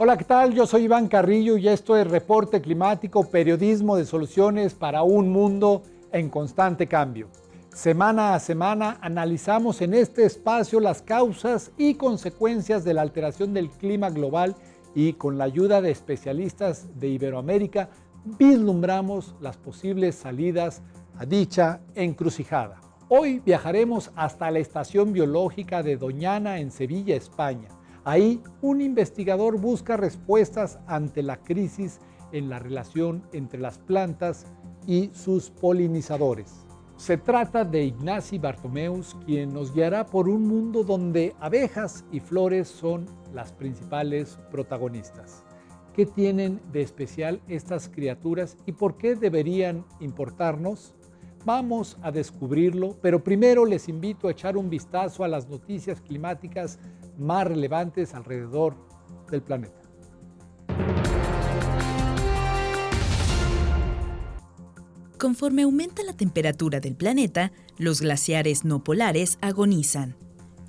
Hola, ¿qué tal? Yo soy Iván Carrillo y esto es Reporte Climático, periodismo de soluciones para un mundo en constante cambio. Semana a semana analizamos en este espacio las causas y consecuencias de la alteración del clima global y con la ayuda de especialistas de Iberoamérica vislumbramos las posibles salidas a dicha encrucijada. Hoy viajaremos hasta la estación biológica de Doñana en Sevilla, España. Ahí, un investigador busca respuestas ante la crisis en la relación entre las plantas y sus polinizadores. Se trata de Ignasi Bartomeus, quien nos guiará por un mundo donde abejas y flores son las principales protagonistas. ¿Qué tienen de especial estas criaturas y por qué deberían importarnos? Vamos a descubrirlo, pero primero les invito a echar un vistazo a las noticias climáticas más relevantes alrededor del planeta. Conforme aumenta la temperatura del planeta, los glaciares no polares agonizan.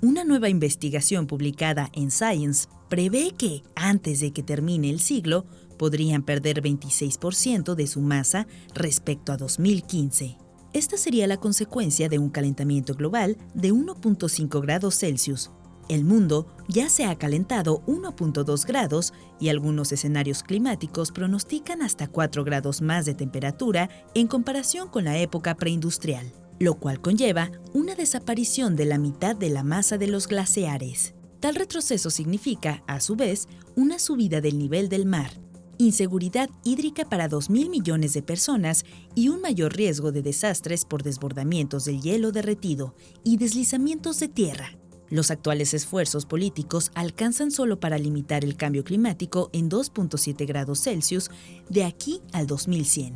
Una nueva investigación publicada en Science prevé que, antes de que termine el siglo, podrían perder 26% de su masa respecto a 2015. Esta sería la consecuencia de un calentamiento global de 1.5 grados Celsius. El mundo ya se ha calentado 1.2 grados y algunos escenarios climáticos pronostican hasta 4 grados más de temperatura en comparación con la época preindustrial, lo cual conlleva una desaparición de la mitad de la masa de los glaciares. Tal retroceso significa, a su vez, una subida del nivel del mar, inseguridad hídrica para 2.000 millones de personas y un mayor riesgo de desastres por desbordamientos del hielo derretido y deslizamientos de tierra. Los actuales esfuerzos políticos alcanzan solo para limitar el cambio climático en 2.7 grados Celsius de aquí al 2100.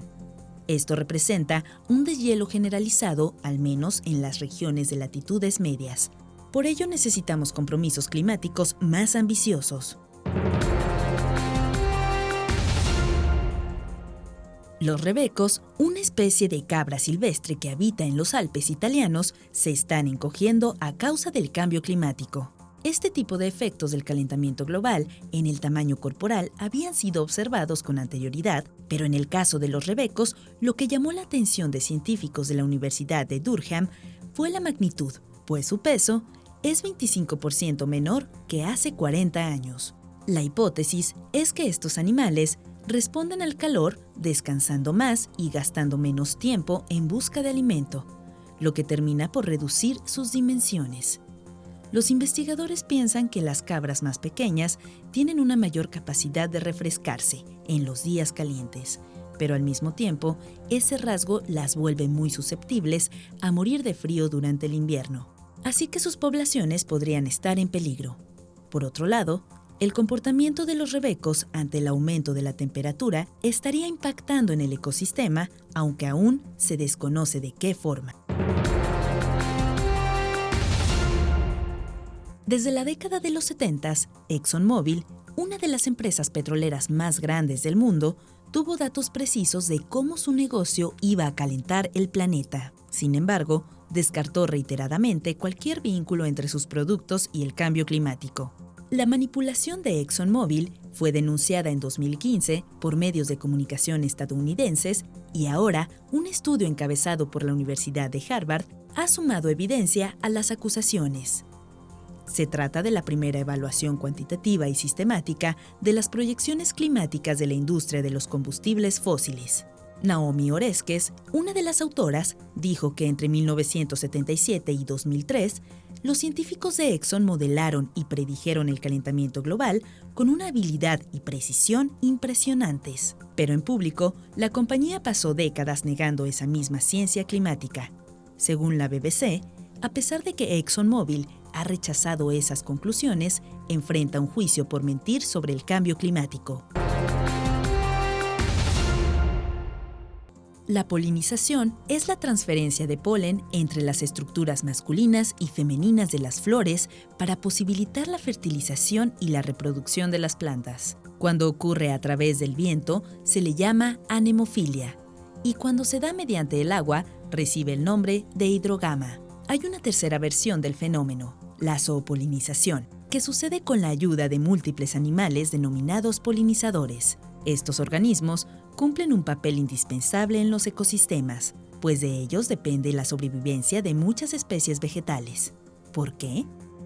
Esto representa un deshielo generalizado, al menos en las regiones de latitudes medias. Por ello necesitamos compromisos climáticos más ambiciosos. Los rebecos, una especie de cabra silvestre que habita en los Alpes italianos, se están encogiendo a causa del cambio climático. Este tipo de efectos del calentamiento global en el tamaño corporal habían sido observados con anterioridad, pero en el caso de los rebecos, lo que llamó la atención de científicos de la Universidad de Durham fue la magnitud, pues su peso es 25% menor que hace 40 años. La hipótesis es que estos animales responden al calor descansando más y gastando menos tiempo en busca de alimento, lo que termina por reducir sus dimensiones. Los investigadores piensan que las cabras más pequeñas tienen una mayor capacidad de refrescarse en los días calientes, pero al mismo tiempo, ese rasgo las vuelve muy susceptibles a morir de frío durante el invierno, así que sus poblaciones podrían estar en peligro. Por otro lado, el comportamiento de los rebecos ante el aumento de la temperatura estaría impactando en el ecosistema, aunque aún se desconoce de qué forma. Desde la década de los 70, ExxonMobil, una de las empresas petroleras más grandes del mundo, tuvo datos precisos de cómo su negocio iba a calentar el planeta. Sin embargo, descartó reiteradamente cualquier vínculo entre sus productos y el cambio climático. La manipulación de ExxonMobil fue denunciada en 2015 por medios de comunicación estadounidenses y ahora un estudio encabezado por la Universidad de Harvard ha sumado evidencia a las acusaciones. Se trata de la primera evaluación cuantitativa y sistemática de las proyecciones climáticas de la industria de los combustibles fósiles. Naomi Oreskes, una de las autoras, dijo que entre 1977 y 2003, los científicos de Exxon modelaron y predijeron el calentamiento global con una habilidad y precisión impresionantes. Pero en público, la compañía pasó décadas negando esa misma ciencia climática. Según la BBC, a pesar de que ExxonMobil ha rechazado esas conclusiones, enfrenta un juicio por mentir sobre el cambio climático. La polinización es la transferencia de polen entre las estructuras masculinas y femeninas de las flores para posibilitar la fertilización y la reproducción de las plantas. Cuando ocurre a través del viento, se le llama anemofilia, y cuando se da mediante el agua, recibe el nombre de hidrogama. Hay una tercera versión del fenómeno, la zoopolinización, que sucede con la ayuda de múltiples animales denominados polinizadores. Estos organismos cumplen un papel indispensable en los ecosistemas, pues de ellos depende la sobrevivencia de muchas especies vegetales. ¿Por qué?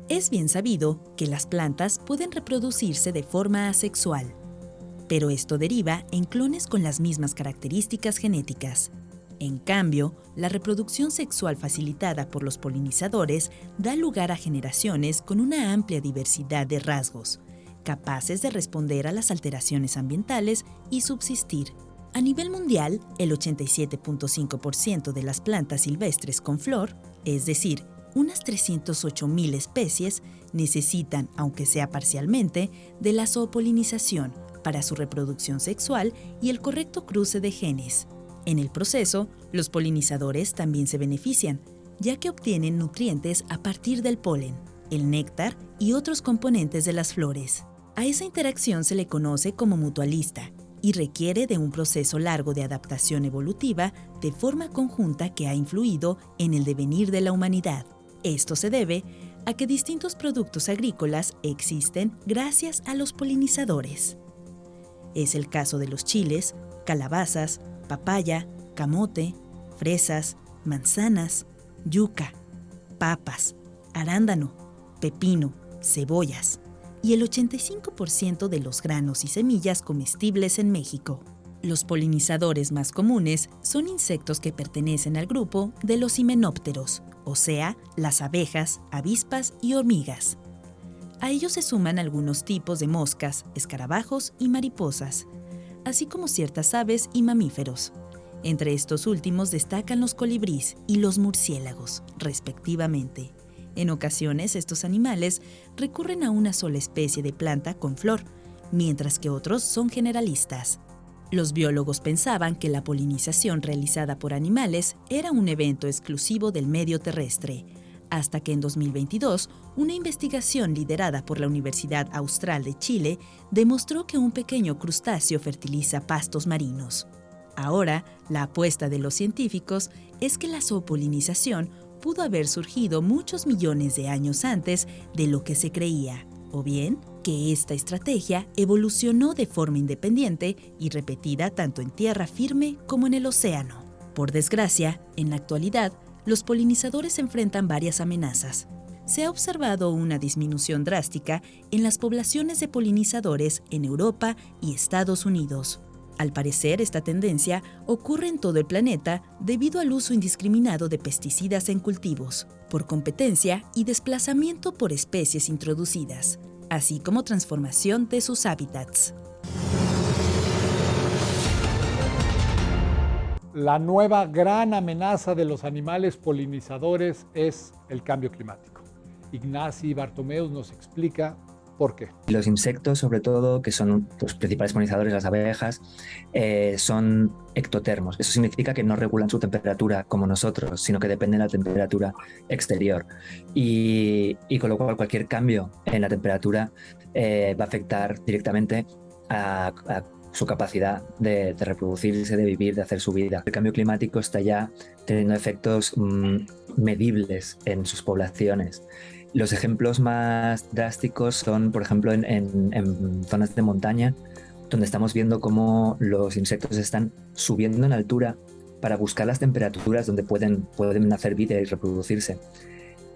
Es bien sabido que las plantas pueden reproducirse de forma asexual, pero esto deriva en clones con las mismas características genéticas. En cambio, la reproducción sexual facilitada por los polinizadores da lugar a generaciones con una amplia diversidad de rasgos, capaces de responder a las alteraciones ambientales y subsistir. A nivel mundial, el 87.5% de las plantas silvestres con flor, es decir, unas 308.000 especies, necesitan, aunque sea parcialmente, de la zoopolinización para su reproducción sexual y el correcto cruce de genes. En el proceso, los polinizadores también se benefician, ya que obtienen nutrientes a partir del polen, el néctar y otros componentes de las flores. A esa interacción se le conoce como mutualista y requiere de un proceso largo de adaptación evolutiva de forma conjunta que ha influido en el devenir de la humanidad. Esto se debe a que distintos productos agrícolas existen gracias a los polinizadores. Es el caso de los chiles, calabazas, papaya, camote, fresas, manzanas, yuca, papas, arándano, pepino, cebollas y el 85% de los granos y semillas comestibles en México. Los polinizadores más comunes son insectos que pertenecen al grupo de los himenópteros, o sea, las abejas, avispas y hormigas. A ellos se suman algunos tipos de moscas, escarabajos y mariposas, así como ciertas aves y mamíferos. Entre estos últimos destacan los colibríes y los murciélagos, respectivamente. En ocasiones, estos animales recurren a una sola especie de planta con flor, mientras que otros son generalistas. Los biólogos pensaban que la polinización realizada por animales era un evento exclusivo del medio terrestre, hasta que en 2022, una investigación liderada por la Universidad Austral de Chile demostró que un pequeño crustáceo fertiliza pastos marinos. Ahora, la apuesta de los científicos es que la zoopolinización pudo haber surgido muchos millones de años antes de lo que se creía, o bien que esta estrategia evolucionó de forma independiente y repetida tanto en tierra firme como en el océano. Por desgracia, en la actualidad, los polinizadores enfrentan varias amenazas. Se ha observado una disminución drástica en las poblaciones de polinizadores en Europa y Estados Unidos. Al parecer, esta tendencia ocurre en todo el planeta debido al uso indiscriminado de pesticidas en cultivos, por competencia y desplazamiento por especies introducidas, así como transformación de sus hábitats. La nueva gran amenaza de los animales polinizadores es el cambio climático. Ignasi Bartomeus nos explica por qué. Los insectos, sobre todo, que son los principales polinizadores, las abejas, son ectotermos. Eso significa que no regulan su temperatura como nosotros, sino que dependen de la temperatura exterior. Y con lo cual cualquier cambio en la temperatura va a afectar directamente a su capacidad de reproducirse, de vivir, de hacer su vida. El cambio climático está ya teniendo efectos medibles en sus poblaciones. Los ejemplos más drásticos son, por ejemplo, en zonas de montaña, donde estamos viendo cómo los insectos están subiendo en altura para buscar las temperaturas donde pueden hacer vida y reproducirse.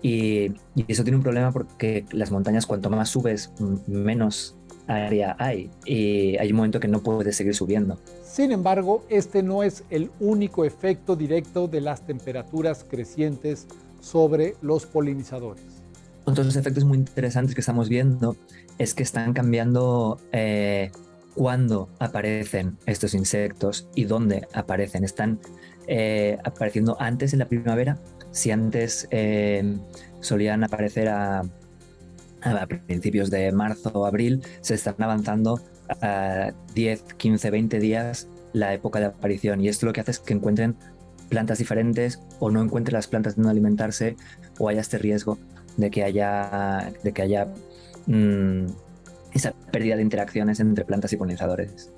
Y eso tiene un problema porque las montañas, cuanto más subes, menos área hay, y hay un momento que no puedes seguir subiendo. Sin embargo, este no es el único efecto directo de las temperaturas crecientes sobre los polinizadores. Otros efectos muy interesantes que estamos viendo es que están cambiando cuándo aparecen estos insectos y dónde aparecen. Están apareciendo antes en la primavera. Si antes solían aparecer a principios de marzo o abril, se están avanzando a 10, 15, 20 días la época de aparición. Y esto lo que hace es que encuentren plantas diferentes o no encuentren las plantas donde alimentarse, o haya este riesgo de que haya esa pérdida de interacciones entre plantas y polinizadores.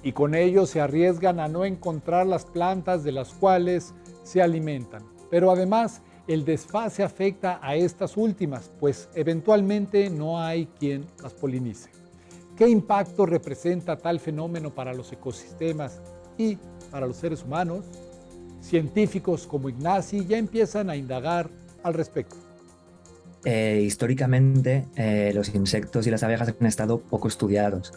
Y con ello se arriesgan a no encontrar las plantas de las cuales se alimentan. Pero además, El desfase afecta a estas últimas, pues eventualmente no hay quien las polinice. ¿Qué impacto representa tal fenómeno para los ecosistemas y para los seres humanos? Científicos como Ignacy ya empiezan a indagar al respecto. Históricamente, los insectos y las abejas han estado poco estudiados.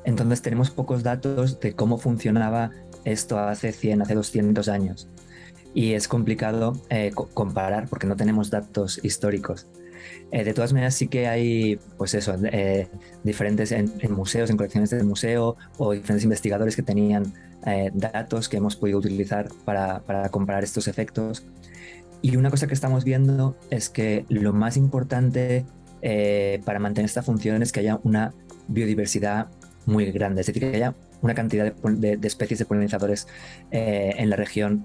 Entonces tenemos pocos datos de cómo funcionaba esto hace 100, hace 200 años. Y es complicado comparar porque no tenemos datos históricos. De todas maneras, sí que hay, pues eso, diferentes en museos, en colecciones del museo, o diferentes investigadores que tenían datos que hemos podido utilizar para comparar estos efectos. Y una cosa que estamos viendo es que lo más importante para mantener esta función es que haya una biodiversidad muy grande, es decir, que haya una cantidad de especies de polinizadores en la región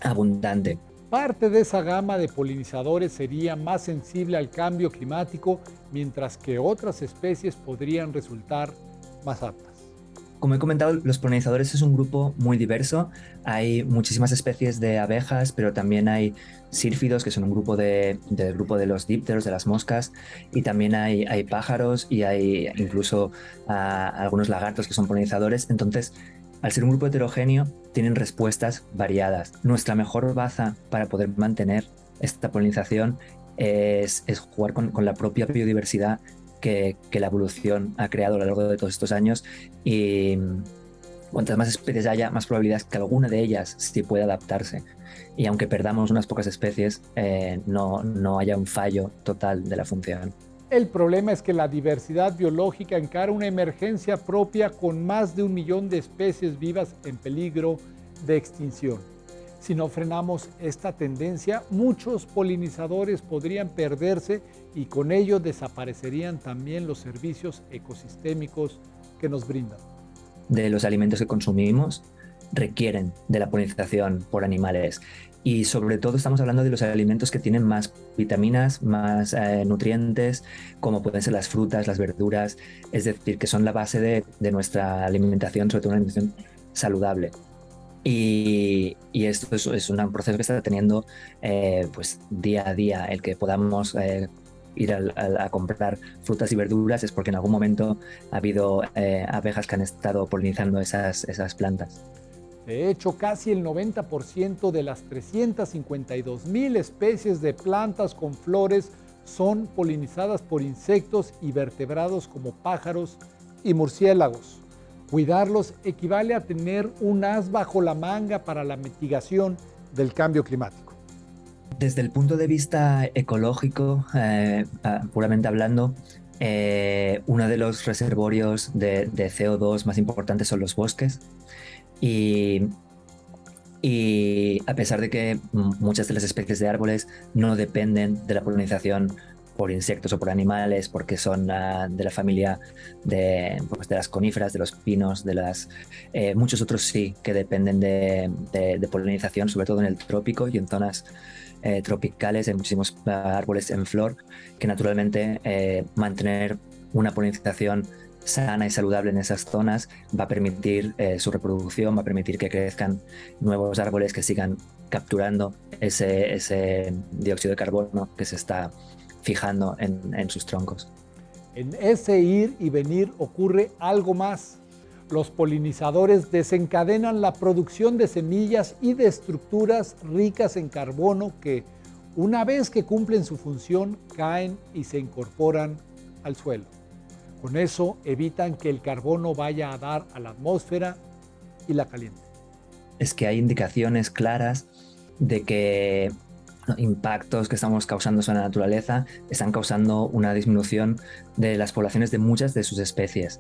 abundante. Parte de esa gama de polinizadores sería más sensible al cambio climático, mientras que otras especies podrían resultar más aptas. Como he comentado, los polinizadores es un grupo muy diverso. Hay muchísimas especies de abejas, pero también hay sírfidos, que son un grupo del grupo de los dípteros, de las moscas, y también hay pájaros y hay incluso algunos lagartos que son polinizadores. Entonces, al ser un grupo heterogéneo, tienen respuestas variadas. Nuestra mejor baza para poder mantener esta polinización es jugar con la propia biodiversidad que la evolución ha creado a lo largo de todos estos años, y cuantas más especies haya, más probabilidades que alguna de ellas sí pueda adaptarse. Y aunque perdamos unas pocas especies, no haya un fallo total de la función. El problema es que la diversidad biológica encara una emergencia propia con más de 1 millón de especies vivas en peligro de extinción. Si no frenamos esta tendencia, muchos polinizadores podrían perderse y con ello desaparecerían también los servicios ecosistémicos que nos brindan. De los alimentos que consumimos requieren de la polinización por animales. Y sobre todo estamos hablando de los alimentos que tienen más vitaminas, más nutrientes, como pueden ser las frutas, las verduras, es decir, que son la base de nuestra alimentación, sobre todo una alimentación saludable. Y esto es un proceso que está teniendo pues día a día. El que podamos ir a comprar frutas y verduras es porque en algún momento ha habido abejas que han estado polinizando esas plantas. De hecho, casi el 90% de las 352,000 especies de plantas con flores son polinizadas por insectos y vertebrados como pájaros y murciélagos. Cuidarlos equivale a tener un as bajo la manga para la mitigación del cambio climático. Desde el punto de vista ecológico, puramente hablando, uno de los reservorios de CO2 más importantes son los bosques. Y a pesar de que muchas de las especies de árboles no dependen de la polinización por insectos o por animales, porque son de la familia de las coníferas, de los pinos, muchos otros sí que dependen de polinización, sobre todo en el trópico y en zonas tropicales. Hay muchísimos árboles en flor que naturalmente mantener una polinización sana y saludable en esas zonas va a permitir su reproducción, va a permitir que crezcan nuevos árboles que sigan capturando ese dióxido de carbono que se está fijando en sus troncos. En ese ir y venir ocurre algo más. Los polinizadores desencadenan la producción de semillas y de estructuras ricas en carbono que, una vez que cumplen su función, caen y se incorporan al suelo. Con eso evitan que el carbono vaya a dar a la atmósfera y la caliente. Es que hay indicaciones claras de que impactos que estamos causando en la naturaleza están causando una disminución de las poblaciones de muchas de sus especies.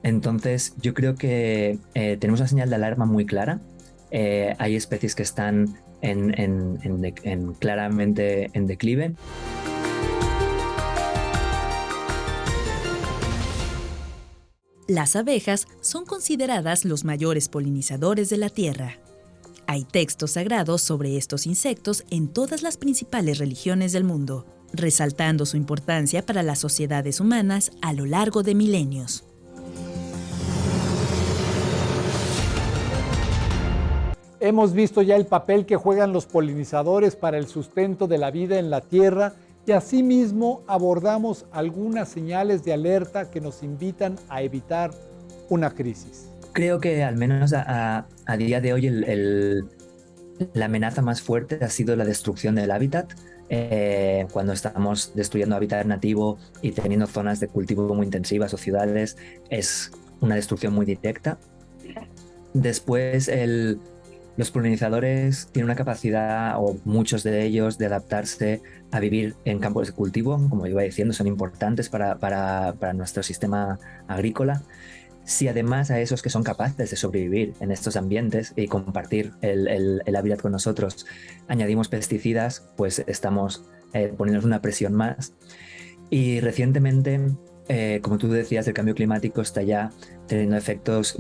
Entonces, yo creo que tenemos una señal de alarma muy clara. Hay especies que están claramente en declive. Las abejas son consideradas los mayores polinizadores de la Tierra. Hay textos sagrados sobre estos insectos en todas las principales religiones del mundo, resaltando su importancia para las sociedades humanas a lo largo de milenios. Hemos visto ya el papel que juegan los polinizadores para el sustento de la vida en la Tierra y asimismo abordamos algunas señales de alerta que nos invitan a evitar una crisis. Creo que al menos a día de hoy la amenaza más fuerte ha sido la destrucción del hábitat. Cuando estamos destruyendo hábitat nativo y teniendo zonas de cultivo muy intensivas o ciudades, es una destrucción muy directa. Después, los polinizadores tienen una capacidad, o muchos de ellos, de adaptarse a vivir en campos de cultivo. Como iba diciendo, son importantes para nuestro sistema agrícola. Si además a esos que son capaces de sobrevivir en estos ambientes y compartir el hábitat con nosotros, añadimos pesticidas, pues estamos poniéndonos una presión más. Y recientemente, como tú decías, el cambio climático está ya teniendo efectos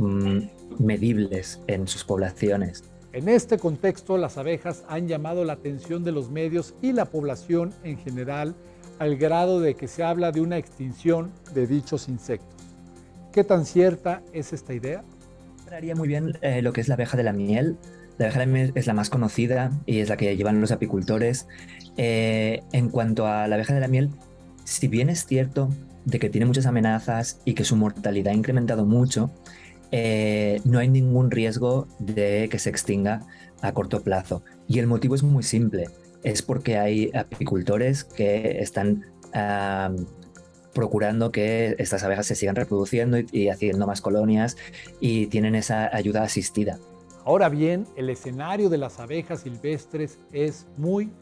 medibles en sus poblaciones. En este contexto, las abejas han llamado la atención de los medios y la población en general al grado de que se habla de una extinción de dichos insectos. ¿Qué tan cierta es esta idea? Haría muy bien lo que es la abeja de la miel. La abeja de la miel es la más conocida y es la que llevan los apicultores. En cuanto a la abeja de la miel, si bien es cierto de que tiene muchas amenazas y que su mortalidad ha incrementado mucho, no hay ningún riesgo de que se extinga a corto plazo. Y el motivo es muy simple. Es porque hay apicultores que están procurando que estas abejas se sigan reproduciendo y haciendo más colonias, y tienen esa ayuda asistida. Ahora bien, el escenario de las abejas silvestres es muy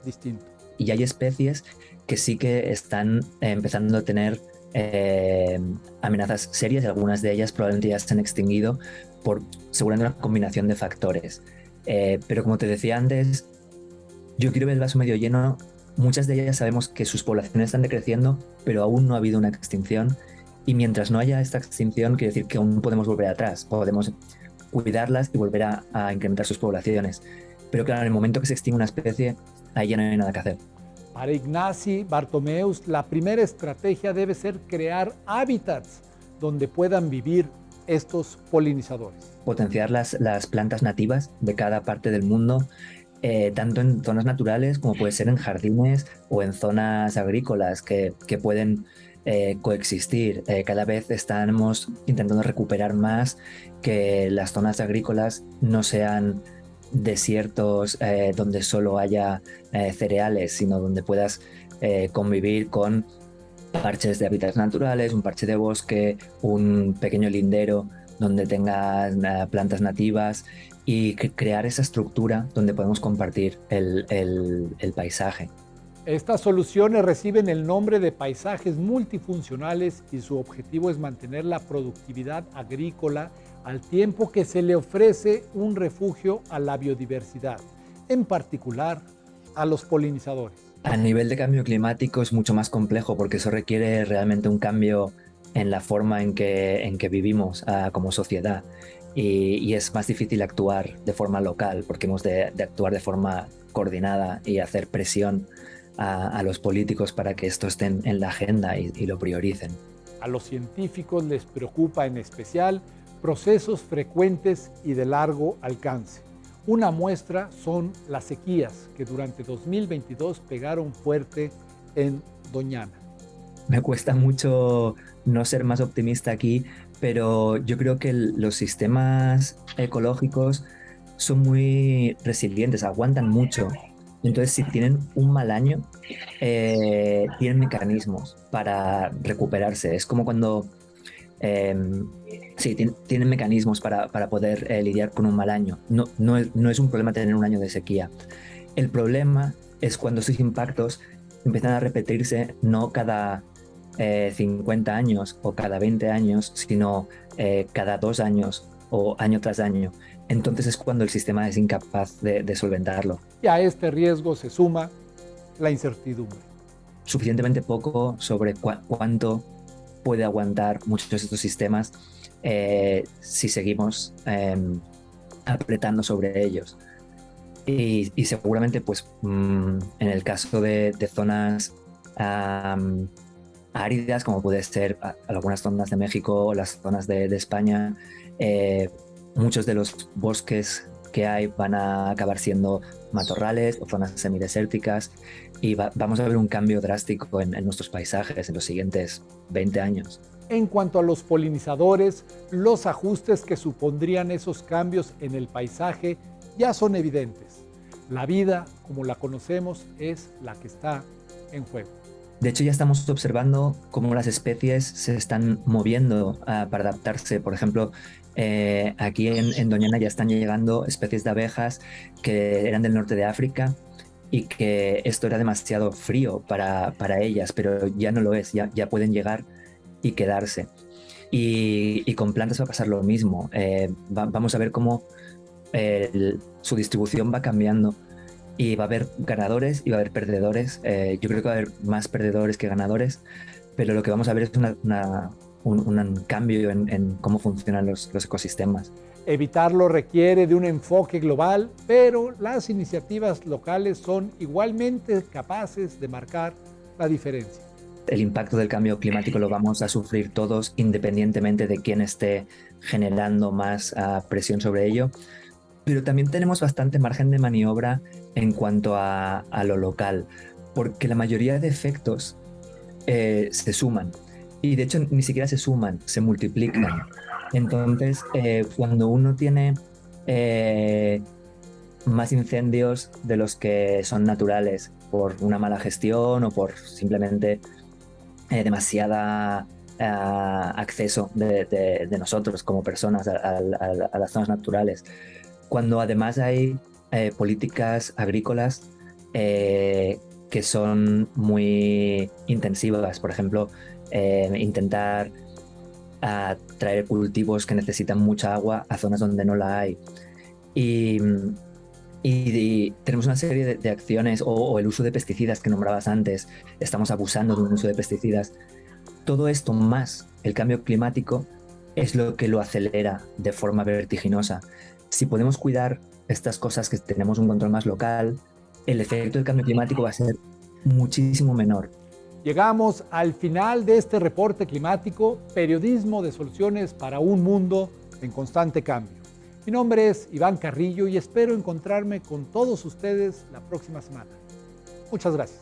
distinto. Y hay especies que sí que están empezando a tener amenazas serias, y algunas de ellas probablemente ya se han extinguido por seguramente una combinación de factores. Pero como te decía antes, yo quiero ver el vaso medio lleno. Muchas de ellas sabemos que sus poblaciones están decreciendo, pero aún no ha habido una extinción. Y mientras no haya esta extinción, quiere decir que aún podemos volver atrás, podemos cuidarlas y volver a incrementar sus poblaciones. Pero claro, en el momento que se extingue una especie, ahí ya no hay nada que hacer. Para Ignasi Bartomeus, la primera estrategia debe ser crear hábitats donde puedan vivir estos polinizadores. Potenciar las plantas nativas de cada parte del mundo, tanto en zonas naturales como puede ser en jardines o en zonas agrícolas que pueden coexistir. Cada vez estamos intentando recuperar más que las zonas agrícolas no sean desiertos donde solo haya cereales, sino donde puedas convivir con parches de hábitats naturales, un parche de bosque, un pequeño lindero donde tengas plantas nativas, y crear esa estructura donde podemos compartir el paisaje. Estas soluciones reciben el nombre de paisajes multifuncionales y su objetivo es mantener la productividad agrícola al tiempo que se le ofrece un refugio a la biodiversidad, en particular a los polinizadores. A nivel de cambio climático es mucho más complejo, porque eso requiere realmente un cambio en la forma en que vivimos como sociedad, y es más difícil actuar de forma local porque hemos de actuar de forma coordinada y hacer presión a los políticos para que esto esté en la agenda y lo prioricen. A los científicos les preocupa en especial procesos frecuentes y de largo alcance. Una muestra son las sequías que durante 2022 pegaron fuerte en Doñana. Me cuesta mucho no ser más optimista aquí, pero yo creo que los sistemas ecológicos son muy resilientes, aguantan mucho. Entonces, si tienen un mal año, tienen mecanismos para recuperarse. Es como cuando tienen mecanismos para poder lidiar con un mal año. No es un problema tener un año de sequía. El problema es cuando esos impactos empiezan a repetirse, no cada 50 años o cada 20 años, sino cada 2 años o año tras año. Entonces es cuando el sistema es incapaz de solventarlo. Y a este riesgo se suma la incertidumbre. Suficientemente poco sobre cuánto puede aguantar muchos de estos sistemas si seguimos apretando sobre ellos. Y seguramente, pues, en el caso de zonas áridas, como puede ser algunas zonas de México o las zonas de España, muchos de los bosques que hay van a acabar siendo matorrales o zonas semidesérticas y vamos a ver un cambio drástico en nuestros paisajes en los siguientes 20 años. En cuanto a los polinizadores, los ajustes que supondrían esos cambios en el paisaje ya son evidentes. La vida, como la conocemos, es la que está en juego. De hecho, ya estamos observando cómo las especies se están moviendo para adaptarse. Por ejemplo, aquí en Doñana ya están llegando especies de abejas que eran del norte de África y que esto era demasiado frío para ellas, pero ya no lo es, ya pueden llegar y quedarse. Y con plantas va a pasar lo mismo. Vamos a ver cómo su distribución va cambiando y va a haber ganadores y va a haber perdedores. Yo creo que va a haber más perdedores que ganadores, pero lo que vamos a ver es un cambio en cómo funcionan los ecosistemas. Evitarlo requiere de un enfoque global, pero las iniciativas locales son igualmente capaces de marcar la diferencia. El impacto del cambio climático lo vamos a sufrir todos, independientemente de quién esté generando más presión sobre ello. Pero también tenemos bastante margen de maniobra en cuanto a lo local, porque la mayoría de efectos se suman. Y de hecho ni siquiera se suman, se multiplican. Entonces, cuando uno tiene más incendios de los que son naturales por una mala gestión o por simplemente demasiada acceso de nosotros como personas a las zonas naturales, cuando además hay políticas agrícolas que son muy intensivas, por ejemplo, intentar traer cultivos que necesitan mucha agua a zonas donde no la hay. Y tenemos una serie de acciones o el uso de pesticidas que nombrabas antes. Estamos abusando de un uso de pesticidas. Todo esto más el cambio climático es lo que lo acelera de forma vertiginosa. Si podemos cuidar estas cosas, que tenemos un control más local, el efecto del cambio climático va a ser muchísimo menor. Llegamos al final de este reporte climático, periodismo de soluciones para un mundo en constante cambio. Mi nombre es Iván Carrillo y espero encontrarme con todos ustedes la próxima semana. Muchas gracias.